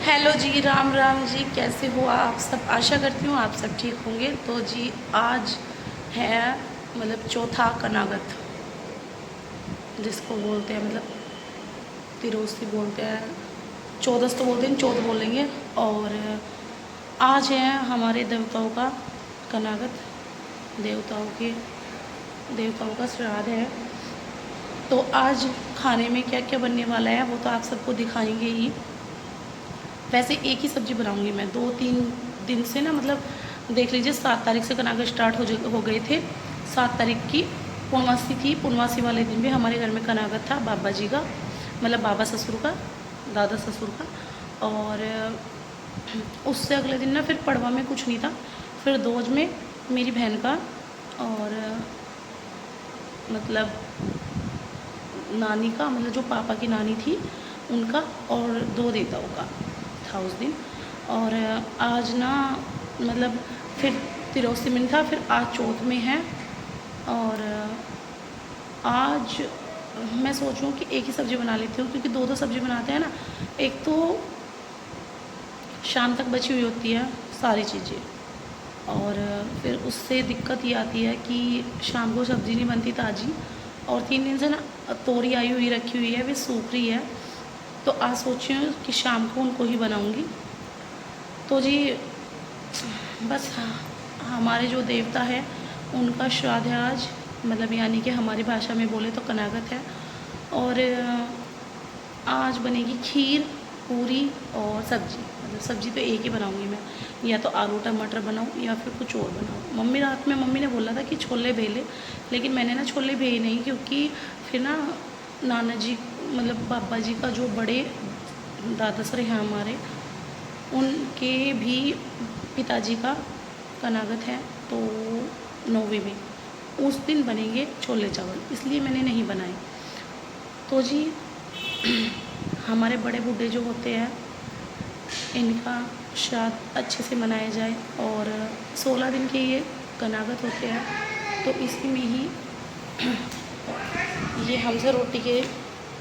Hello जी, राम राम जी। कैसे हो आप सब? आशा करती हूँ आप सब ठीक होंगे। तो जी आज है मतलब चौथा कनागत, जिसको बोलते हैं मतलब तिरोसी बोलते हैं, चौदस तो बोलते हैं, चौथ बोलेंगे। और आज है हमारे देवताओं का कनागत, देवताओं के देवताओं का श्राद्ध है। तो आज खाने में क्या क्या बनने वाला है वो तो आप सबको दिखाएंगे ही। वैसे एक ही सब्ज़ी बनाऊंगी मैं, 2-3 दिन से ना मतलब देख लीजिए 7 तारीख से कनागत स्टार्ट हो गए थे। 7 तारीख की पूर्णमासी थी। पूर्णमासी वाले दिन भी हमारे घर में कनागत था, बाबा जी का, मतलब बाबा ससुर का, दादा ससुर का। और उससे अगले दिन ना फिर पड़वा में कुछ नहीं था, फिर दोज में मेरी बहन का और मतलब नानी का, मतलब जो पापा की नानी थी उनका, और 2 देवताओं का था उस दिन। और आज ना मतलब फिर तिरोसी में था, फिर आज चौथ में है। और आज मैं सोच रही हूँ कि एक ही सब्ज़ी बना लेती हूँ, क्योंकि दो दो सब्ज़ी बनाते हैं ना, एक तो शाम तक बची हुई होती है सारी चीज़ें, और फिर उससे दिक्कत ये आती है कि शाम को सब्ज़ी नहीं बनती ताज़ी। और 3 दिन से ना तोरी आई हुई रखी हुई है, वे सूख रही है। तो आज सोची हूँ कि शाम को उनको ही बनाऊँगी। तो जी बस हमारे जो देवता है उनका श्राद्ध है आज, मतलब यानी कि हमारी भाषा में बोले तो कनागत है। और आज बनेगी खीर, पूरी और सब्ज़ी। मतलब सब्ज़ी तो एक ही बनाऊँगी मैं, या तो आलू टमाटर बनाऊँ या फिर कुछ और बनाऊँ। मम्मी रात में मम्मी ने बोला था कि छोले भेले, लेकिन मैंने ना छोले भेजे नहीं, क्योंकि फिर ना नाना जी मतलब पापा जी का जो बड़े दादा सर हैं हमारे, उनके भी पिताजी का कनागत है। तो 9वीं में उस दिन बनेंगे छोले चावल, इसलिए मैंने नहीं बनाए। तो जी हमारे बड़े बूढ़े जो होते हैं इनका श्राद्ध अच्छे से मनाया जाए। और 16 दिन के ये कनागत होते हैं, तो इसी में ही ये हमसे रोटी के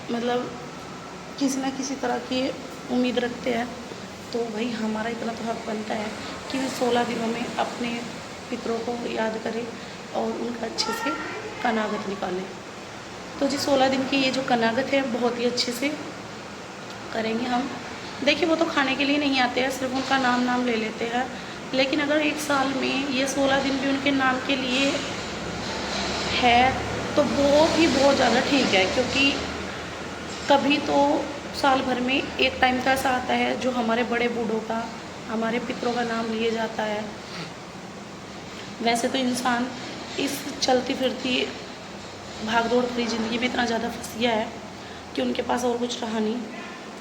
मतलब किसी न किसी तरह की उम्मीद रखते हैं। तो भाई हमारा इतना तो हक बनता है कि 16 दिनों में अपने पितरों को याद करें और उनका अच्छे से कनागत निकालें। तो जी 16 दिन की ये जो कनागत है बहुत ही अच्छे से करेंगे हम। देखिए वो तो खाने के लिए नहीं आते हैं, सिर्फ उनका नाम ले लेते हैं। लेकिन अगर एक साल में ये 16 दिन भी उनके नाम के लिए है तो बहुत ज़्यादा ठीक है, क्योंकि कभी तो साल भर में एक टाइम तो ऐसा आता है जो हमारे बड़े बूढ़ों का, हमारे पितरों का नाम लिए जाता है। वैसे तो इंसान इस चलती फिरती भाग दौड़ भरी ज़िंदगी में इतना ज़्यादा फंस गया है कि उनके पास और कुछ रहा नहीं।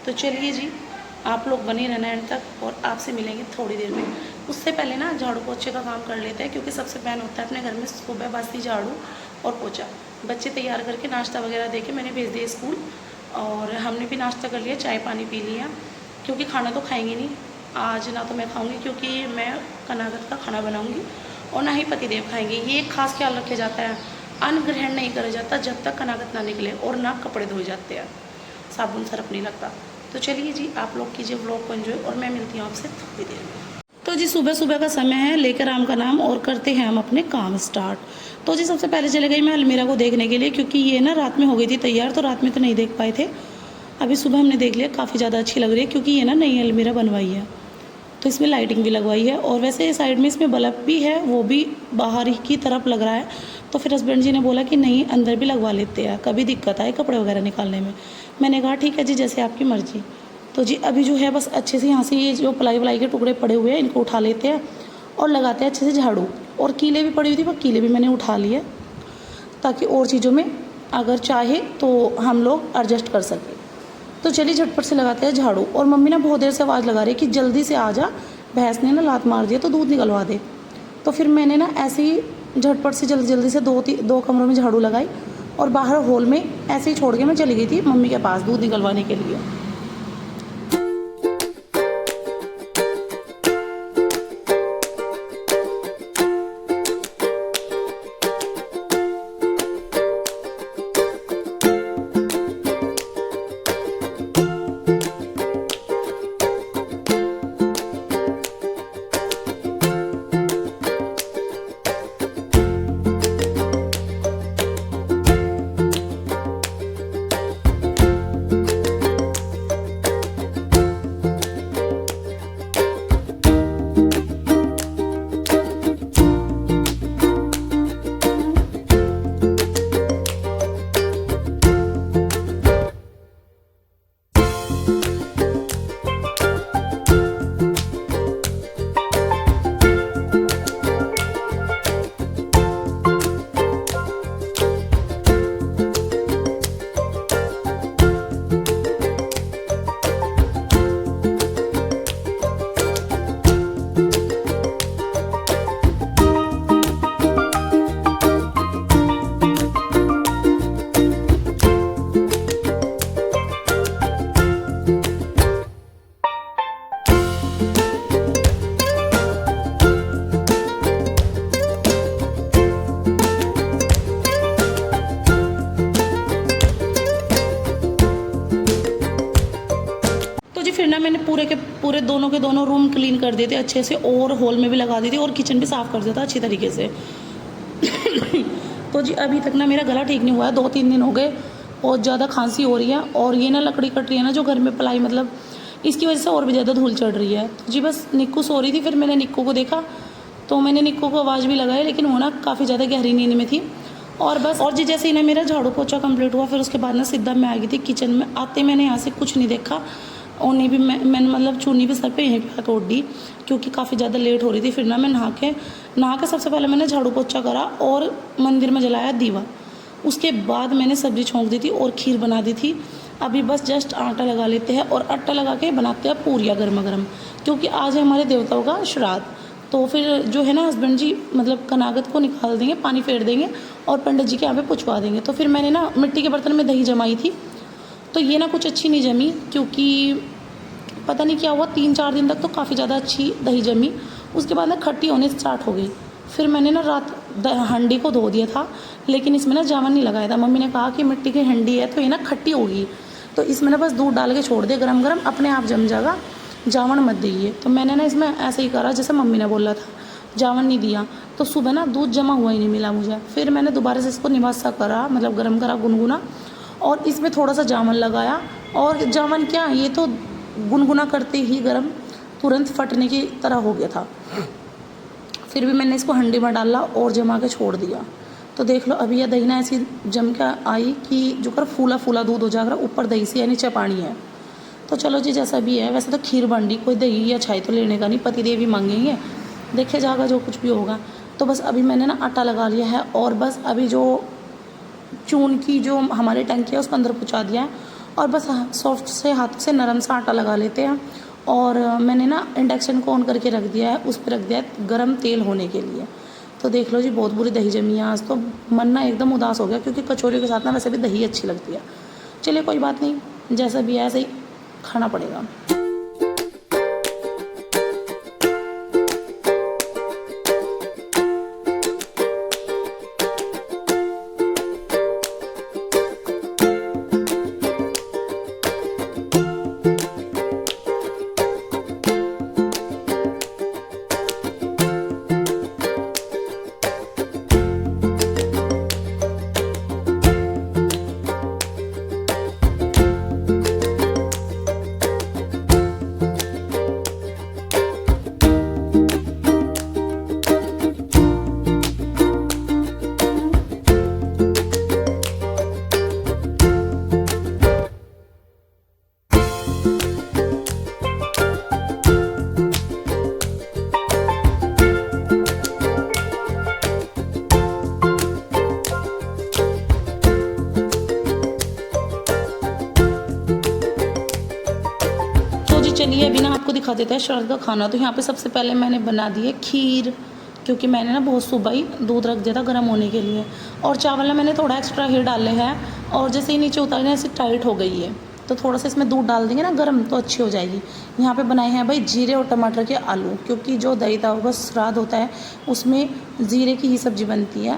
तो चलिए जी, आप लोग बने रहना एंड तक, और आपसे मिलेंगे थोड़ी देर में। उससे पहले ना झाड़ू पोछे का काम कर लेते हैं, क्योंकि सबसे पहले होता है अपने घर में सुबह बासी झाड़ू और पोछा। बच्चे तैयार करके नाश्ता वगैरह दे के मैंने भेज दिया स्कूल, और हमने भी नाश्ता कर लिया, चाय पानी पी लिया, क्योंकि खाना तो खाएंगे नहीं आज। ना तो मैं खाऊंगी, क्योंकि मैं कनागत का खाना बनाऊंगी, और ना ही पतिदेव खाएंगे। ये एक खास ख्याल रखा जाता है, अन्न ग्रहण नहीं करा जाता जब तक कनागत ना निकले, और ना कपड़े धोए जाते हैं, साबुन सरफ नहीं लगता। तो चलिए जी, आप लोग कीजिए व्लॉग को एंजॉय, और मैं मिलती हूँ आपसे थोड़ी देर में। तो जी सुबह सुबह का समय है, लेकर राम का नाम और करते हैं हम अपने काम स्टार्ट। तो जी सबसे पहले चले गई मैं अलमीरा को देखने के लिए, क्योंकि ये ना रात में हो गई थी तैयार, तो रात में तो नहीं देख पाए थे। अभी सुबह हमने देख लिया, काफ़ी ज़्यादा अच्छी लग रही है, क्योंकि ये ना नई अलमीरा बनवाई है, तो इसमें लाइटिंग भी लगवाई है। और वैसे साइड में इसमें बल्ब भी है, वो भी बाहर ही की तरफ लग रहा है। तो फिर हस्बैंड जी ने बोला कि नहीं, अंदर भी लगवा लेते हैं, कभी दिक्कत आए कपड़े वगैरह निकालने में। मैंने कहा ठीक है जी, जैसे आपकी मर्ज़ी। तो जी अभी जो है बस अच्छे से यहाँ से ये जो प्लाई के टुकड़े पड़े हुए हैं इनको उठा लेते हैं और लगाते हैं अच्छे से झाड़ू। और कीले भी पड़ी हुई थी, वो कीले भी मैंने उठा लिए, ताकि और चीज़ों में अगर चाहे तो हम लोग एडजस्ट कर सकें। तो चलिए झटपट से लगाते हैं झाड़ू। और मम्मी ना बहुत देर से आवाज़ लगा रही है कि जल्दी से आ जा, भैंस ने ना लात मार दिया तो दूध निकलवा दे। तो फिर मैंने ना ऐसे ही झटपट से जल्दी जल्दी से दो कमरों में झाड़ू लगाई, और बाहर हॉल में ऐसे ही छोड़ के मैं चली गई थी मम्मी के पास दूध निकलवाने के लिए। फिर ना मैंने पूरे के पूरे दोनों के दोनों रूम क्लीन कर दिए थे अच्छे से, और हॉल में भी लगा दी थी, और किचन भी साफ़ कर दिया था अच्छी तरीके से। तो जी अभी तक ना मेरा गला ठीक नहीं हुआ है, 2-3 दिन हो गए, बहुत ज़्यादा खांसी हो रही है। और ये ना लकड़ी कट रही है ना जो घर में पलाई, मतलब इसकी वजह से और भी ज़्यादा धूल चढ़ रही है। तो जी बस निक्कू सो रही थी, फिर मैंने निक्कू को देखा तो मैंने निक्कू को आवाज़ भी लगाई, लेकिन वो ना काफ़ी ज़्यादा गहरी नींद में थी। और बस, और जी जैसे ही ना मेरा झाड़ू पोछा कंप्लीट हुआ, फिर उसके बाद ना सीधा मैं आ गई थी किचन में। आते मैंने यहाँ से कुछ नहीं देखा, उन्हें भी मैंने मतलब चुन्नी भी सर पे यहीं पे तोड़ दी, क्योंकि काफ़ी ज़्यादा लेट हो रही थी। फिर ना मैं नहा के सबसे पहले मैंने झाड़ू पोछा करा और मंदिर में जलाया दीवा। उसके बाद मैंने सब्ज़ी छोंक दी थी और खीर बना दी थी। अभी बस जस्ट आटा लगा लेते हैं और आटा लगा के बनाते हैं पूरियाँ गर्मा गर्म, क्योंकि आज है हमारे देवताओं का श्राद्ध। तो फिर जो है ना हस्बैंड जी मतलब कनागत को निकाल देंगे, पानी फेर देंगे और पंडित जी के यहाँ पे पुछवा देंगे। तो फिर मैंने ना मिट्टी के बर्तन में दही जमाई थी, तो ये ना कुछ अच्छी नहीं जमी, क्योंकि पता नहीं क्या हुआ, 3-4 दिन तक तो काफ़ी ज़्यादा अच्छी दही जमी। उसके बाद ना खट्टी होने स्टार्ट हो गई। फिर मैंने ना रात हंडी को धो दिया था, लेकिन इसमें ना जावन नहीं लगाया था। मम्मी ने कहा कि मिट्टी की हंडी है तो ये ना खट्टी होगी, तो इसमें ना बस दूध डाल के छोड़ दिया गरम गरम, अपने आप जम जाएगा, जावन मत दीजिए। तो मैंने ना इसमें ऐसे ही करा जैसे मम्मी ने बोला था, जावन नहीं दिया। तो सुबह ना दूध जमा हुआ ही नहीं मिला मुझे। फिर मैंने दोबारा से इसको निवासा करा, मतलब गरम करा गुनगुना, और इसमें थोड़ा सा जावन लगाया। और जावन क्या, ये तो गुनगुना करते ही गरम तुरंत फटने की तरह हो गया था। फिर भी मैंने इसको हंडी में डाला और जमा के छोड़ दिया। तो देख लो अभी यह दही ना ऐसी जम के आई कि जो कर फूला फूला दूध हो जाएगा, ऊपर दही से या नीचे पानी है। तो चलो जी जैसा भी है, वैसे तो खीर बन रही, कोई दही या छाई तो लेने का नहीं, पति देव भी मांगेंगे, देखे जाएगा जो कुछ भी होगा। तो बस अभी मैंने ना आटा लगा लिया है, और बस अभी जो चून की जो हमारी टंकी है उसको अंदर पहुँचा दिया है, और बस सॉफ्ट से हाथ से नरम सा आटा लगा लेते हैं। और मैंने ना इंडक्शन को ऑन करके रख दिया है, उस पर रख दिया है गर्म तेल होने के लिए। तो देख लो जी बहुत बुरी दही जमी है आज, तो मन ना एकदम उदास हो गया, क्योंकि कचौरी के साथ ना वैसे भी दही अच्छी लगती है। चलिए कोई बात नहीं, जैसा भी है ऐसे ही खाना पड़ेगा। चलिए अभी ना आपको दिखा देता है श्राद्ध का खाना। तो यहाँ पे सबसे पहले मैंने बना दी है खीर, क्योंकि मैंने ना बहुत सुबह ही दूध रख दिया था गर्म होने के लिए। और चावल ना मैंने थोड़ा एक्स्ट्रा ही डाले हैं, और जैसे ही नीचे उतारने ऐसे टाइट हो गई है, तो थोड़ा सा इसमें दूध डाल देंगे ना गर्म, तो अच्छी हो जाएगी। यहाँ पे बनाए हैं भाई जीरे और टमाटर के आलू, क्योंकि जो दही दाव का श्राद्ध होता है उसमें जीरे की ही सब्ज़ी बनती है।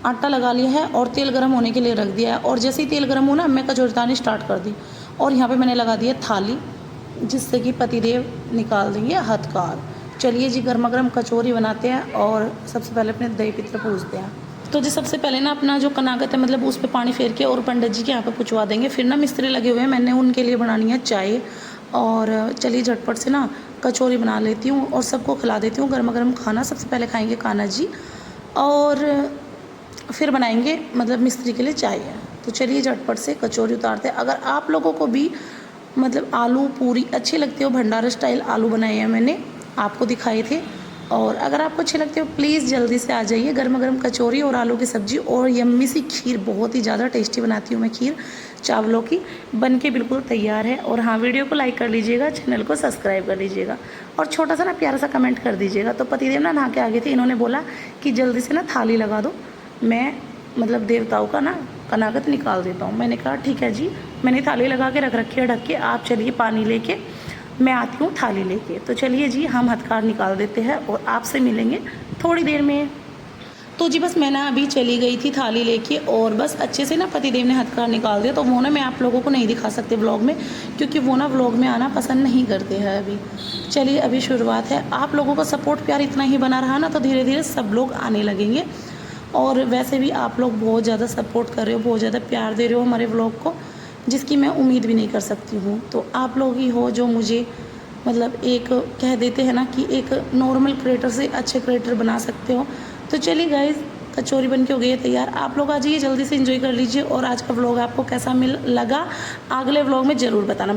आटा लगा लिया है और तेल गर्म होने के लिए रख दिया है, और जैसे ही तेल गर्म हो ना मैं कचौरी उतारनी स्टार्ट कर दी। और यहाँ पर मैंने लगा दी है थाली, जिससे कि पतिदेव निकाल देंगे हथकार। चलिए जी गर्मा गर्म कचौरी बनाते हैं, और सबसे पहले अपने दही पित्र पूजते हैं। तो जी सबसे पहले ना अपना जो कनागत है मतलब उस पर पानी फेर के और पंडित जी के यहाँ पे पुछवा देंगे। फिर ना मिस्त्री लगे हुए हैं, मैंने उनके लिए बनानी है चाय। और चलिए झटपट से ना कचौरी बना लेती हूँ और सबको खिला देती हूँ गर्मा गर्म खाना। सबसे पहले खाएँगे कान्हा जी, और फिर बनाएंगे मतलब मिस्त्री के लिए चाय। तो चलिए झटपट से कचौरी उतारते हैं। अगर आप लोगों को भी मतलब आलू पूरी अच्छी लगती हो, भंडारा स्टाइल आलू बनाए हैं मैंने, आपको दिखाए थे। और अगर आपको अच्छे लगते हो प्लीज़ जल्दी से आ जाइए। गर्मा गर्म कचौरी और आलू की सब्ज़ी और यम्मी सी खीर, बहुत ही ज़्यादा टेस्टी बनाती हूँ मैं खीर चावलों की, बन के बिल्कुल तैयार है। और हाँ, वीडियो को लाइक कर लीजिएगा, चैनल को सब्सक्राइब कर लीजिएगा, और छोटा सा ना प्यारा सा कमेंट कर दीजिएगा। तो पतिदेव ना नहा के आ गए थे, इन्होंने बोला कि जल्दी से ना थाली लगा दो, मैं मतलब देवताओं का ना कनागत निकाल देता हूँ। मैंने कहा ठीक है जी, मैंने थाली लगा के रख रखी है ढक के, आप चलिए पानी लेके, मैं आती हूँ थाली लेके। तो चलिए जी हम हथकार निकाल देते हैं और आपसे मिलेंगे थोड़ी देर में। तो जी बस मैं ना अभी चली गई थी थाली लेके, और बस अच्छे से ना पतिदेव ने हथकड़ निकाल दिया, तो वो ना मैं आप लोगों को नहीं दिखा सकती व्लॉग में, क्योंकि वो ना व्लॉग में आना पसंद नहीं करते हैं अभी। चलिए अभी शुरुआत है, आप लोगों का सपोर्ट प्यार इतना ही बना रहा ना तो धीरे धीरे सब लोग आने लगेंगे। और वैसे भी आप लोग बहुत ज़्यादा सपोर्ट कर रहे हो, बहुत ज़्यादा प्यार दे रहे हो हमारे व्लॉग को, जिसकी मैं उम्मीद भी नहीं कर सकती हूँ। तो आप लोग ही हो जो मुझे मतलब एक कह देते हैं ना कि एक नॉर्मल क्रिएटर से अच्छे क्रिएटर बना सकते हो। तो चलिए गाइज़, कचौरी बन के हो गई है तैयार। आप लोग आ जाइए, जल्दी से एंजॉय कर लीजिए। और आज का व्लॉग आपको कैसा लगा अगले व्लॉग में ज़रूर बताना।